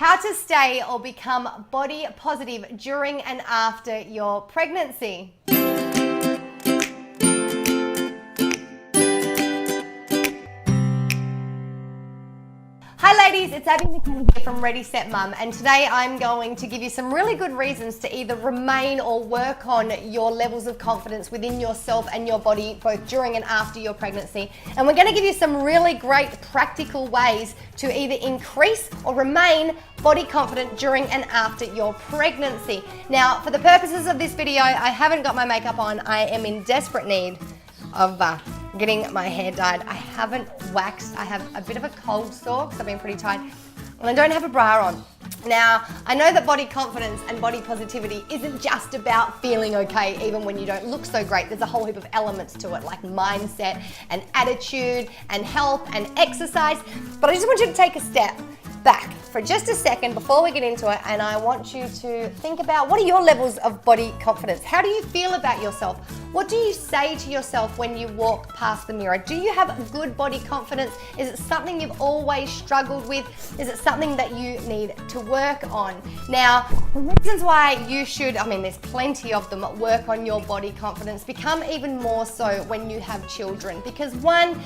How to stay or become body positive during and after your pregnancy. Hi ladies, it's Abby here from Ready Set Mum, and today I'm going to give you some really good reasons to either remain or work on your levels of confidence within yourself and your body both during and after your pregnancy. And we're going to give you some really great practical ways to either increase or remain body confident during and after your pregnancy. Now, for the purposes of this video, I haven't got my makeup on. I am in desperate need of getting my hair dyed. I haven't waxed. I have a bit of a cold sore because I've been pretty tired, and I don't have a bra on. Now, I know that body confidence and body positivity isn't just about feeling okay even when you don't look so great. There's a whole heap of elements to it, like mindset and attitude and health and exercise. But I just want you to take a step back for just a second before we get into it, and I want you to think about, what are your levels of body confidence? How do you feel about yourself? What do you say to yourself when you walk past the mirror? Do you have good body confidence? Is it something you've always struggled with? Is it something that you need to work on? Now, the reasons why you should, there's plenty of them, work on your body confidence become even more so when you have children, because one,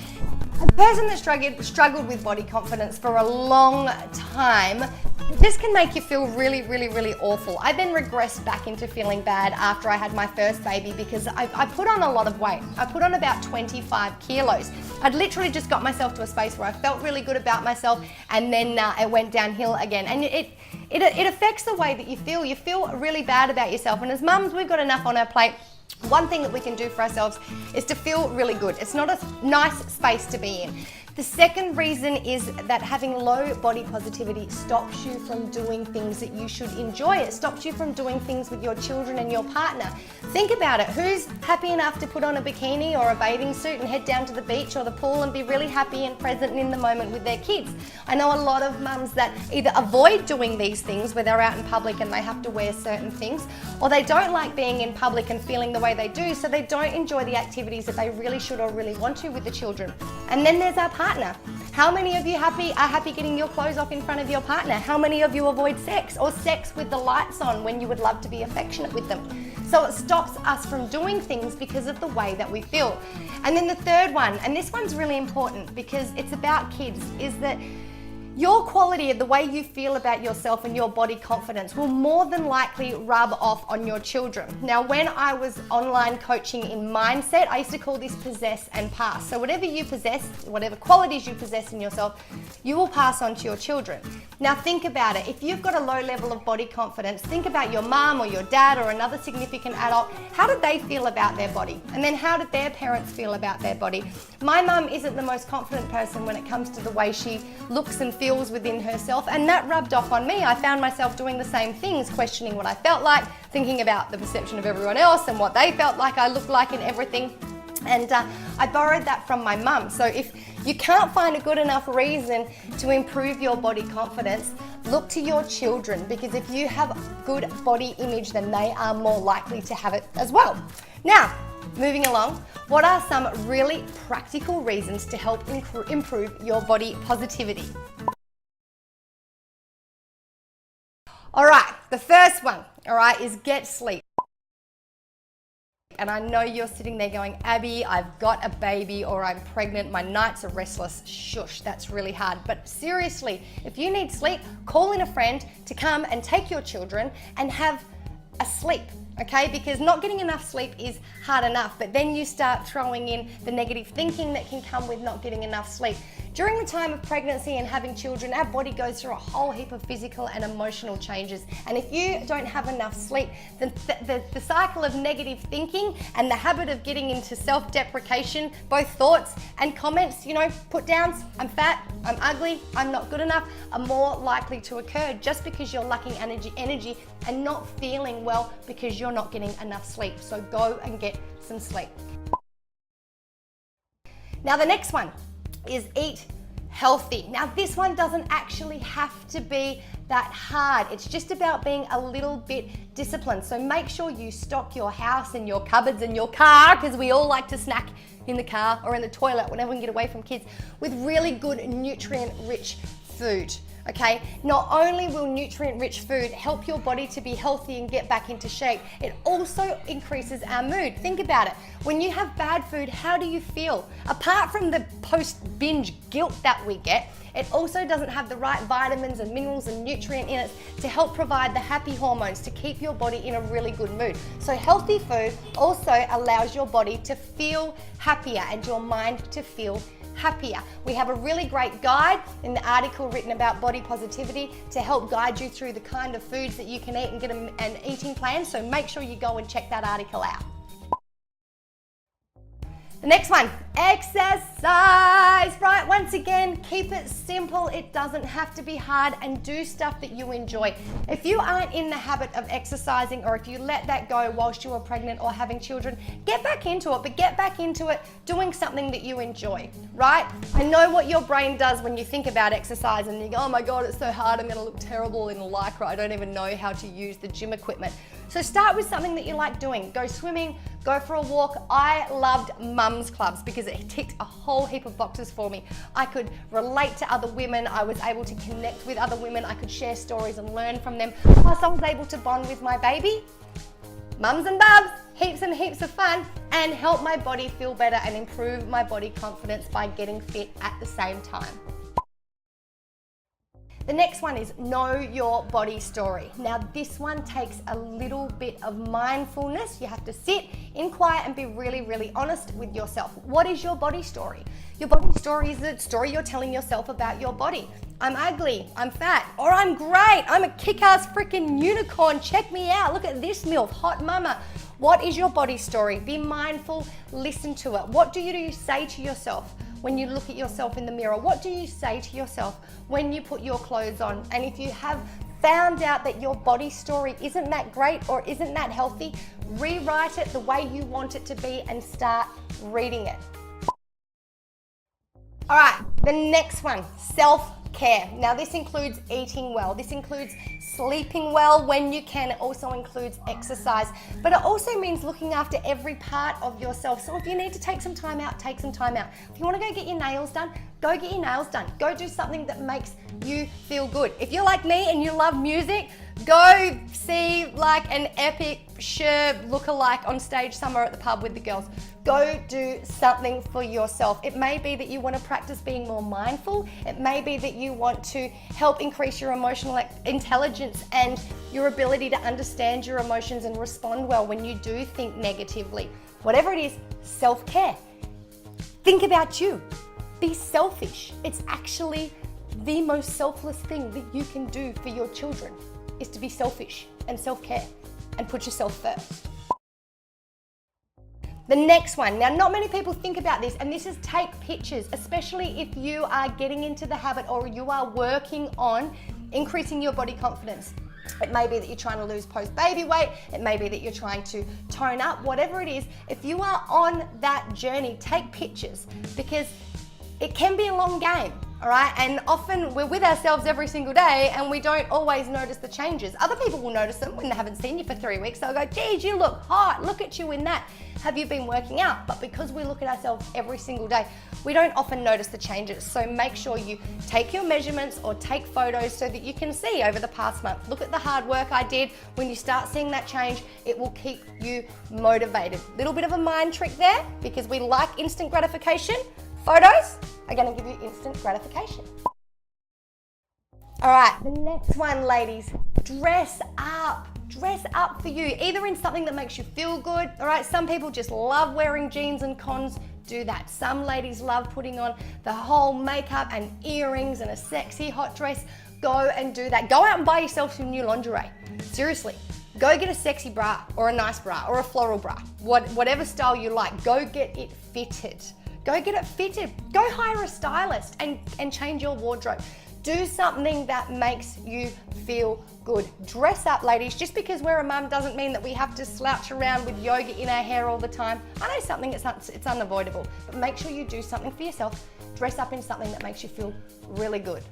a person that struggled with body confidence for a long time, this can make you feel really, really, really awful. I then regressed back into feeling bad after I had my first baby because I put on a lot of weight. I put on about 25 kilos. I'd literally just got myself to a space where I felt really good about myself, and then it went downhill again. And it affects the way that you feel. You feel really bad about yourself. And as mums, we've got enough on our plate. One thing that we can do for ourselves is to feel really good. It's not a nice space to be in. The second reason is that having low body positivity stops you from doing things that you should enjoy. It stops you from doing things with your children and your partner. Think about it. Who's happy enough to put on a bikini or a bathing suit and head down to the beach or the pool and be really happy and present and in the moment with their kids? I know a lot of mums that either avoid doing these things where they're out in public and they have to wear certain things, or they don't like being in public and feeling the way they do, so they don't enjoy the activities that they really should or really want to with the children. And then there's our partner. How many of you are happy getting your clothes off in front of your partner? How many of you avoid sex or sex with the lights on when you would love to be affectionate with them? So it stops us from doing things because of the way that we feel. And then the third one, and this one's really important because it's about kids, is that your quality of the way you feel about yourself and your body confidence will more than likely rub off on your children. Now, when I was online coaching in mindset, I used to call this possess and pass. So whatever you possess, whatever qualities you possess in yourself, you will pass on to your children. Now think about it. If you've got a low level of body confidence, think about your mom or your dad or another significant adult. How did they feel about their body? And then how did their parents feel about their body? My mum isn't the most confident person when it comes to the way she looks and feels within herself, and that rubbed off on me. I found myself doing the same things, questioning what I felt like, thinking about the perception of everyone else and what they felt like I looked like and everything. And I borrowed that from my mum. So if you can't find a good enough reason to improve your body confidence, look to your children, because if you have good body image, then they are more likely to have it as well. Now, moving along, what are some really practical reasons to help improve your body positivity? All right, the first one, is get sleep. And I know you're sitting there going, Abby, I've got a baby or I'm pregnant, my nights are restless. Shush, that's really hard. But seriously, if you need sleep, call in a friend to come and take your children and have a sleep. Okay, because not getting enough sleep is hard enough, but then you start throwing in the negative thinking that can come with not getting enough sleep. During the time of pregnancy and having children, our body goes through a whole heap of physical and emotional changes. And if you don't have enough sleep, then the cycle of negative thinking and the habit of getting into self-deprecation, both thoughts and comments, put downs, I'm fat, I'm ugly, I'm not good enough, are more likely to occur just because you're lacking energy and not feeling well because you're not getting enough sleep. So go and get some sleep. Now the next one is eat healthy. Now this one doesn't actually have to be that hard. It's just about being a little bit disciplined. So make sure you stock your house and your cupboards and your car, because we all like to snack in the car or in the toilet whenever we can get away from kids, with really good nutrient-rich food. Okay, not only will nutrient-rich food help your body to be healthy and get back into shape, it also increases our mood. Think about it. When you have bad food, how do you feel? Apart from the post-binge guilt that we get, it also doesn't have the right vitamins and minerals and nutrient in it to help provide the happy hormones to keep your body in a really good mood. So healthy food also allows your body to feel happier and your mind to feel happier. We have a really great guide in the article written about body positivity to help guide you through the kind of foods that you can eat and get an eating plan. So make sure you go and check that article out. The next one, exercise, right? Once again, keep it simple. It doesn't have to be hard, and do stuff that you enjoy. If you aren't in the habit of exercising, or if you let that go whilst you were pregnant or having children, get back into it, but get back into it doing something that you enjoy, right? I know what your brain does when you think about exercise and you go, oh my God, it's so hard, I'm gonna look terrible in Lycra, I don't even know how to use the gym equipment. So start with something that you like doing. Go swimming, go for a walk. I loved mums clubs because it ticked a whole heap of boxes for me. I could relate to other women. I was able to connect with other women. I could share stories and learn from them. Plus I was able to bond with my baby. Mums and bubs, heaps and heaps of fun, and help my body feel better and improve my body confidence by getting fit at the same time. The next one is know your body story. Now this one takes a little bit of mindfulness. You have to sit in quiet and be really, really honest with yourself. What is your body story? Your body story is the story you're telling yourself about your body. I'm ugly, I'm fat, or I'm great, I'm a kick-ass freaking unicorn, check me out, look at this MILF, hot mama. What is your body story? Be mindful, listen to it. What do you say to yourself when you look at yourself in the mirror? What do you say to yourself when you put your clothes on? And if you have found out that your body story isn't that great or isn't that healthy, rewrite it the way you want it to be and start reading it. All right, the next one, self-care. Now this includes eating well. This includes sleeping well when you can. It also includes exercise, but it also means looking after every part of yourself. So if you need to take some time out, take some time out. If you want to go get your nails done, go get your nails done. Go do something that makes you feel good. If you're like me and you love music, go see like an epic Cher lookalike on stage somewhere at the pub with the girls. Go do something for yourself. It may be that you want to practice being more mindful. It may be that you want to help increase your emotional intelligence and your ability to understand your emotions and respond well when you do think negatively. Whatever it is, self-care. Think about you. Be selfish. It's actually the most selfless thing that you can do for your children is to be selfish and self-care and put yourself first. The next one, now not many people think about this, and this is take pictures, especially if you are getting into the habit or you are working on increasing your body confidence. It may be that you're trying to lose post-baby weight, it may be that you're trying to tone up, whatever it is. If you are on that journey, take pictures because it can be a long game. All right, and often we're with ourselves every single day and we don't always notice the changes. Other people will notice them when they haven't seen you for 3 weeks. They'll go, geez, you look hot, look at you in that. Have you been working out? But because we look at ourselves every single day, we don't often notice the changes. So make sure you take your measurements or take photos so that you can see over the past month. Look at the hard work I did. When you start seeing that change, it will keep you motivated. Little bit of a mind trick there because we like instant gratification. Photos are going to give you instant gratification. All right, the next one, ladies, dress up. Dress up for you, either in something that makes you feel good. All right, some people just love wearing jeans and cons. Do that. Some ladies love putting on the whole makeup and earrings and a sexy hot dress. Go and do that. Go out and buy yourself some new lingerie. Seriously. Go get a sexy bra or a nice bra or a floral bra. Whatever style you like, go get it fitted. Go get it fitted. Go hire a stylist and change your wardrobe. Do something that makes you feel good. Dress up, ladies. Just because we're a mum doesn't mean that we have to slouch around with yoga in our hair all the time. I know something, it's unavoidable, but make sure you do something for yourself. Dress up in something that makes you feel really good.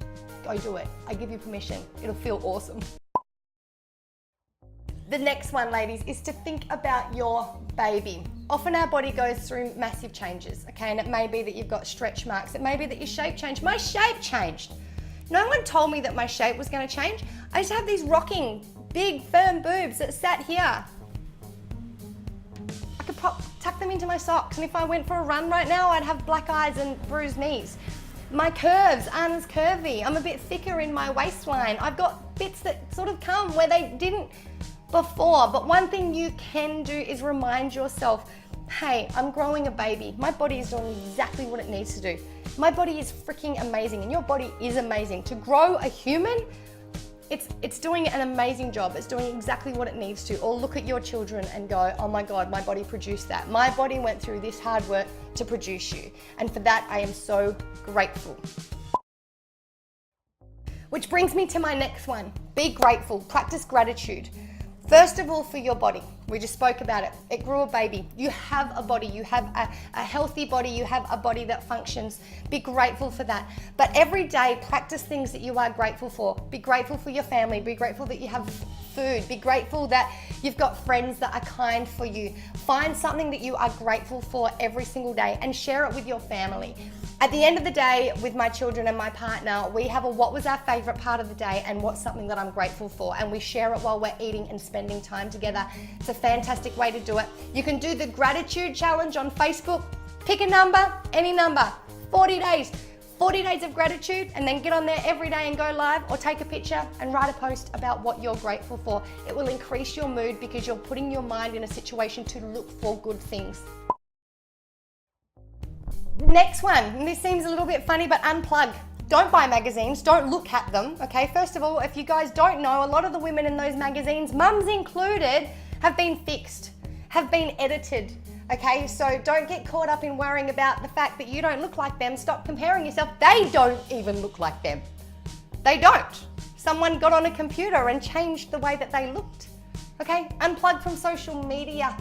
Go do it. I give you permission. It'll feel awesome. The next one, ladies, is to think about your baby. Often our body goes through massive changes, okay? And it may be that you've got stretch marks. It may be that your shape changed. My shape changed. No one told me that my shape was going to change. I used to have these rocking, big, firm boobs that sat here. I could tuck them into my socks, and if I went for a run right now, I'd have black eyes and bruised knees. My curves aren't as curvy. I'm a bit thicker in my waistline. I've got bits that sort of come where they didn't before. But one thing you can do is remind yourself, hey, I'm growing a baby. My body is doing exactly what it needs to do. My body is freaking amazing, and your body is amazing. To grow a human, it's doing an amazing job. It's doing exactly what it needs to. Or look at your children and go, oh my God, my body produced that. My body went through this hard work to produce you. And for that, I am so grateful. Which brings me to my next one. Be grateful, practice gratitude. First of all, for your body. We just spoke about it. It grew a baby. You have a body. You have a healthy body. You have a body that functions. Be grateful for that. But every day, practice things that you are grateful for. Be grateful for your family. Be grateful that you have food. Be grateful that you've got friends that are kind for you. Find something that you are grateful for every single day and share it with your family. At the end of the day, with my children and my partner, we have a what was our favorite part of the day and what's something that I'm grateful for, and we share it while we're eating and spending time together. It's a fantastic way to do it. You can do the gratitude challenge on Facebook. Pick a number, any number, 40 days. 40 days of gratitude, and then get on there every day and go live, or take a picture and write a post about what you're grateful for. It will increase your mood because you're putting your mind in a situation to look for good things. Next one, and this seems a little bit funny, but unplug. Don't buy magazines, don't look at them, okay? First of all, if you guys don't know, a lot of the women in those magazines, mums included, have been fixed, have been edited, okay? So don't get caught up in worrying about the fact that you don't look like them. Stop comparing yourself. They don't even look like them. They don't. Someone got on a computer and changed the way that they looked, okay? Unplug from social media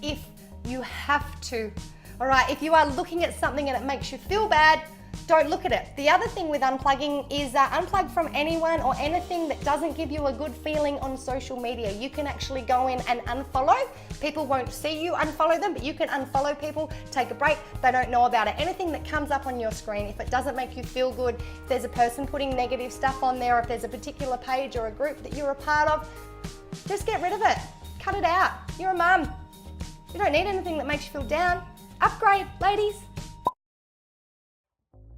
if you have to. All right, if you are looking at something and it makes you feel bad, don't look at it. The other thing with unplugging is unplug from anyone or anything that doesn't give you a good feeling on social media. You can actually go in and unfollow. People won't see you unfollow them, but you can unfollow people, take a break, they don't know about it. Anything that comes up on your screen, if it doesn't make you feel good, if there's a person putting negative stuff on there, if there's a particular page or a group that you're a part of, just get rid of it. Cut it out. You're a mum. You don't need anything that makes you feel down. Upgrade, ladies.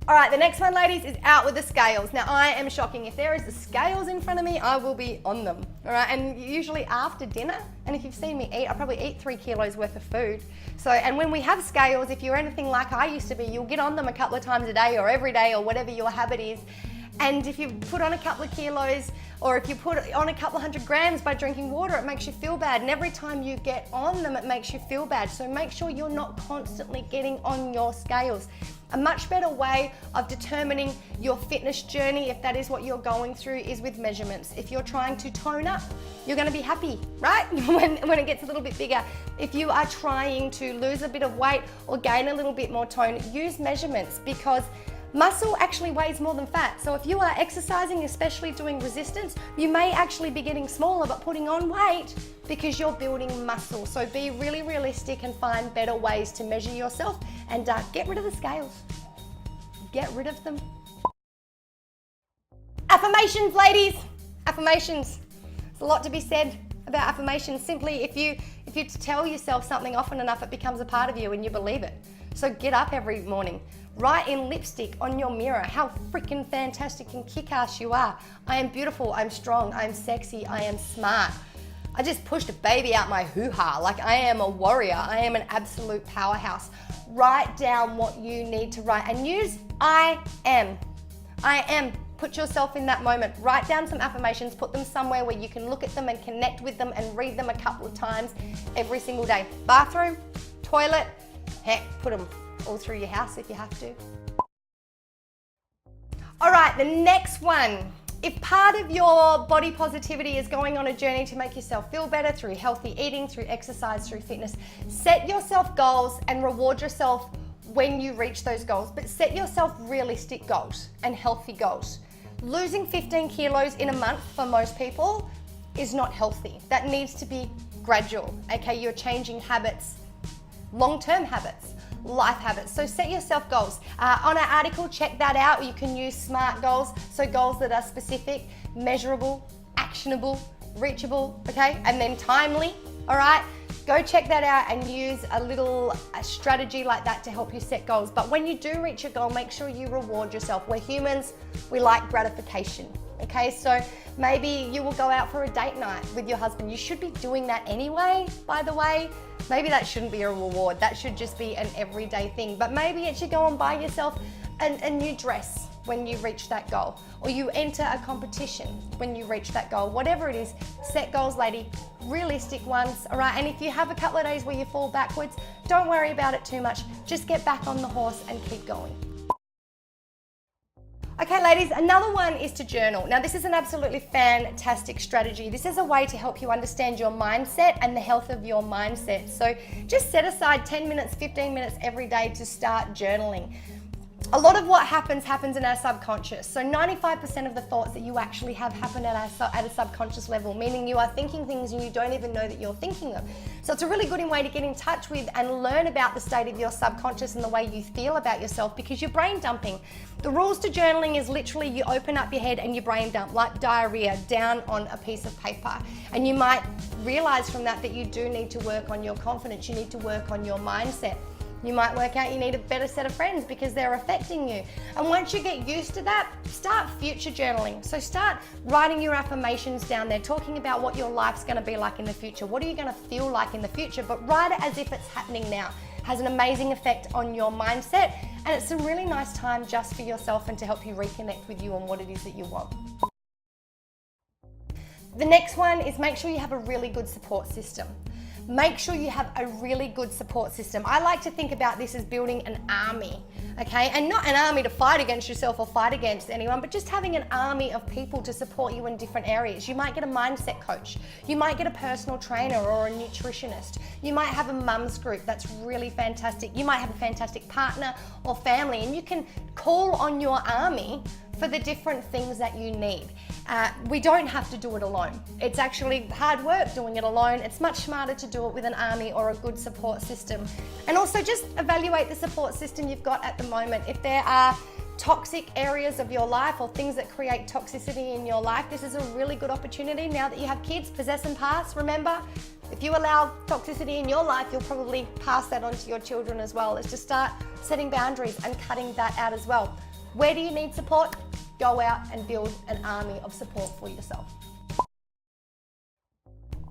All right, the next one, ladies, is out with the scales. Now, I am shocking. If there is the scales in front of me, I will be on them, all right? And usually after dinner, and if you've seen me eat, I probably eat 3 kilos worth of food. So, and when we have scales, if you're anything like I used to be, you'll get on them a couple of times a day or every day or whatever your habit is. And if you put on a couple of kilos, or if you put on a couple of 100 grams by drinking water, it makes you feel bad. And every time you get on them, it makes you feel bad. So make sure you're not constantly getting on your scales. A much better way of determining your fitness journey, if that is what you're going through, is with measurements. If you're trying to tone up, you're gonna be happy, right? when it gets a little bit bigger. If you are trying to lose a bit of weight or gain a little bit more tone, use measurements, because muscle actually weighs more than fat. So if you are exercising, especially doing resistance, you may actually be getting smaller but putting on weight because you're building muscle. So be really realistic and find better ways to measure yourself, and get rid of the scales. Get rid of them. Affirmations, ladies. Affirmations. There's a lot to be said about affirmations. Simply, if you tell yourself something often enough, it becomes a part of you and you believe it. So get up every morning. Write in lipstick on your mirror how freaking fantastic and kick-ass you are. I am beautiful, I'm strong, I'm sexy, I am smart. I just pushed a baby out my hoo-ha. Like, I am a warrior, I am an absolute powerhouse. Write down what you need to write and use I am. I am. Put yourself in that moment. Write down some affirmations, put them somewhere where you can look at them and connect with them and read them a couple of times every single day. Bathroom, toilet, heck, put them all through your house if you have to. All right, the next one. If part of your body positivity is going on a journey to make yourself feel better through healthy eating, through exercise, through fitness, set yourself goals and reward yourself when you reach those goals, but set yourself realistic goals and healthy goals. Losing 15 kilos in a month for most people is not healthy. That needs to be gradual, okay? You're changing habits, long-term habits. life habits. So set yourself goals. On our article, check that out. You can use SMART goals, so goals that are specific, measurable, actionable, reachable, okay, and then timely, all right? Go check that out and use a strategy like that to help you set goals. But when you do reach a goal, make sure you reward yourself. We're humans, we like gratification, okay? So maybe you will go out for a date night with your husband. You should be doing that anyway, by the way. Maybe that shouldn't be a reward. That should just be an everyday thing. But maybe it should go and buy yourself a new dress when you reach that goal, or you enter a competition when you reach that goal. Whatever it is, set goals, lady, realistic ones, all right? And if you have a couple of days where you fall backwards, don't worry about it too much. Just get back on the horse and keep going. Okay, ladies, another one is to journal. Now, this is an absolutely fantastic strategy. This is a way to help you understand your mindset and the health of your mindset. So just set aside 10 minutes, 15 minutes every day to start journaling. A lot of what happens in our subconscious. So 95% of the thoughts that you actually have happen at a subconscious level, meaning you are thinking things and you don't even know that you're thinking them. So it's a really good way to get in touch with and learn about the state of your subconscious and the way you feel about yourself, because you're brain dumping. The rules to journaling is literally you open up your head and you brain dump like diarrhea down on a piece of paper. And you might realize from that you do need to work on your confidence. You need to work on your mindset. You might work out you need a better set of friends because they're affecting you. And once you get used to that, start future journaling. So start writing your affirmations down there, talking about what your life's gonna be like in the future. What are you gonna feel like in the future? But write it as if it's happening now. It has an amazing effect on your mindset, and it's a really nice time just for yourself and to help you reconnect with you on what it is that you want. The next one is make sure you have a really good support system. Make sure you have a really good support system. I like to think about this as building an army, okay? And not an army to fight against yourself or fight against anyone, but just having an army of people to support you in different areas. You might get a mindset coach. You might get a personal trainer or a nutritionist. You might have a mum's group. That's really fantastic. You might have a fantastic partner or family, and you can call on your army for the different things that you need. We don't have to do it alone. It's actually hard work doing it alone. It's much smarter to do it with an army or a good support system. And also just evaluate the support system you've got at the moment. If there are toxic areas of your life or things that create toxicity in your life, this is a really good opportunity now that you have kids. Possess and pass, remember? If you allow toxicity in your life, you'll probably pass that on to your children as well. It's to start setting boundaries and cutting that out as well. Where do you need support? Go out and build an army of support for yourself.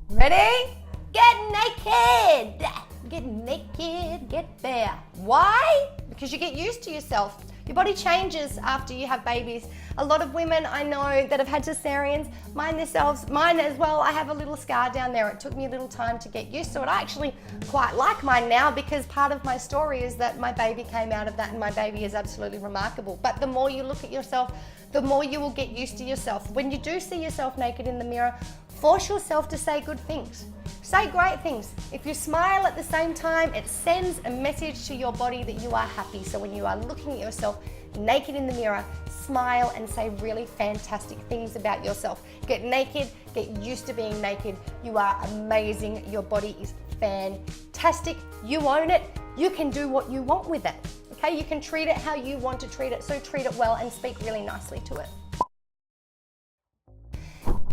Ready? Get naked! Get naked, get bare. Why? Because you get used to yourself. Your body changes after you have babies. A lot of women I know that have had cesareans, mine as well, I have a little scar down there. It took me a little time to get used to it. I actually quite like mine now because part of my story is that my baby came out of that, and my baby is absolutely remarkable. But the more you look at yourself, the more you will get used to yourself. When you do see yourself naked in the mirror, force yourself to say good things. Say great things. If you smile at the same time, it sends a message to your body that you are happy. So when you are looking at yourself naked in the mirror, smile and say really fantastic things about yourself. Get naked, get used to being naked. You are amazing. Your body is fantastic. You own it. You can do what you want with it. Okay, you can treat it how you want to treat it. So treat it well and speak really nicely to it.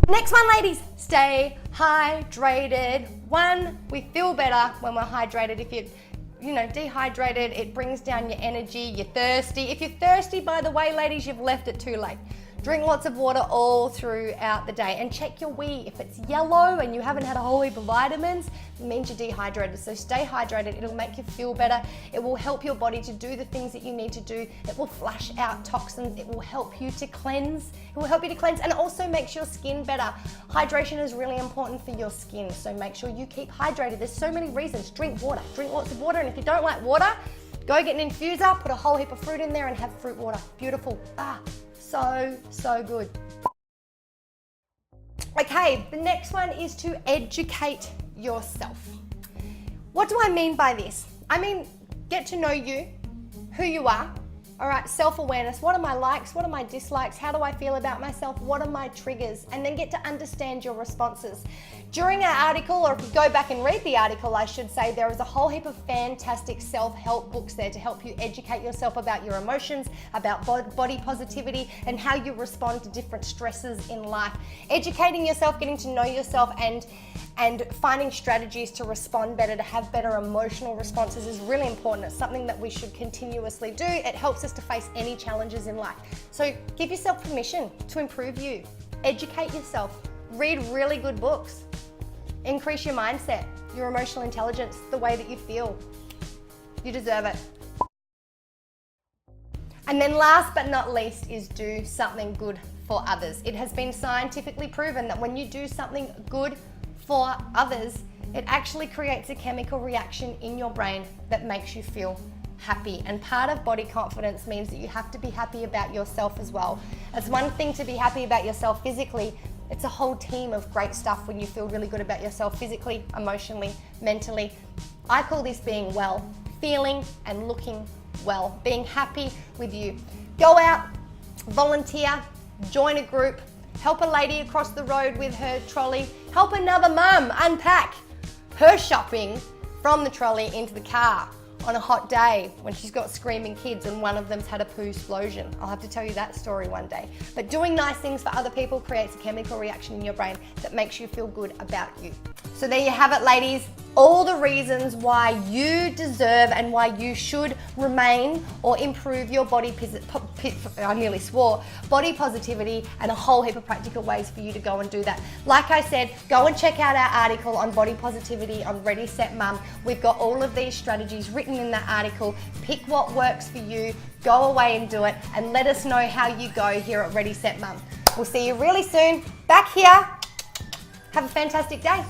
Next one, ladies, stay hydrated. One, we feel better when we're hydrated. If you're dehydrated, it brings down your energy, you're thirsty. If you're thirsty, by the way, ladies, you've left it too late. Drink lots of water all throughout the day and check your wee. If it's yellow and you haven't had a whole heap of vitamins, it means you're dehydrated. So stay hydrated. It'll make you feel better. It will help your body to do the things that you need to do. It will flush out toxins. It will help you to cleanse. It will help you to cleanse and also makes your skin better. Hydration is really important for your skin. So make sure you keep hydrated. There's so many reasons. Drink water. Drink lots of water. And if you don't like water, go get an infuser, put a whole heap of fruit in there and have fruit water. Beautiful. So good. Okay, the next one is to educate yourself. What do I mean by this? I mean, get to know you, who you are, All right, self-awareness. What are my likes? What are my dislikes? How do I feel about myself? What are my triggers? And then get to understand your responses. During our article, or if you go back and read the article, I should say, there is a whole heap of fantastic self-help books there to help you educate yourself about your emotions, about body positivity, and how you respond to different stresses in life. Educating yourself, getting to know yourself, and finding strategies to respond better, to have better emotional responses is really important. It's something that we should continuously do. It helps us to face any challenges in life. So give yourself permission to improve you. Educate yourself. Read really good books. Increase your mindset, your emotional intelligence, the way that you feel. You deserve it. And then last but not least is do something good for others. It has been scientifically proven that when you do something good for others, it actually creates a chemical reaction in your brain that makes you feel happy. And part of body confidence means that you have to be happy about yourself as well. It's one thing to be happy about yourself physically. It's a whole team of great stuff when you feel really good about yourself physically, emotionally, mentally. I call this being well, feeling and looking well, being happy with you. Go out, volunteer, join a group, help a lady across the road with her trolley, help another mum unpack her shopping from the trolley into the car on a hot day when she's got screaming kids and one of them's had a poo explosion. I'll have to tell you that story one day. But doing nice things for other people creates a chemical reaction in your brain that makes you feel good about you. So there you have it, ladies. All the reasons why you deserve and why you should remain or improve your body, I nearly swore, body positivity, and a whole heap of practical ways for you to go and do that. Like I said, go and check out our article on body positivity on Ready, Set, Mum. We've got all of these strategies written in that article. Pick what works for you, go away and do it, and let us know how you go here at Ready, Set, Mum. We'll see you really soon back here. Have a fantastic day.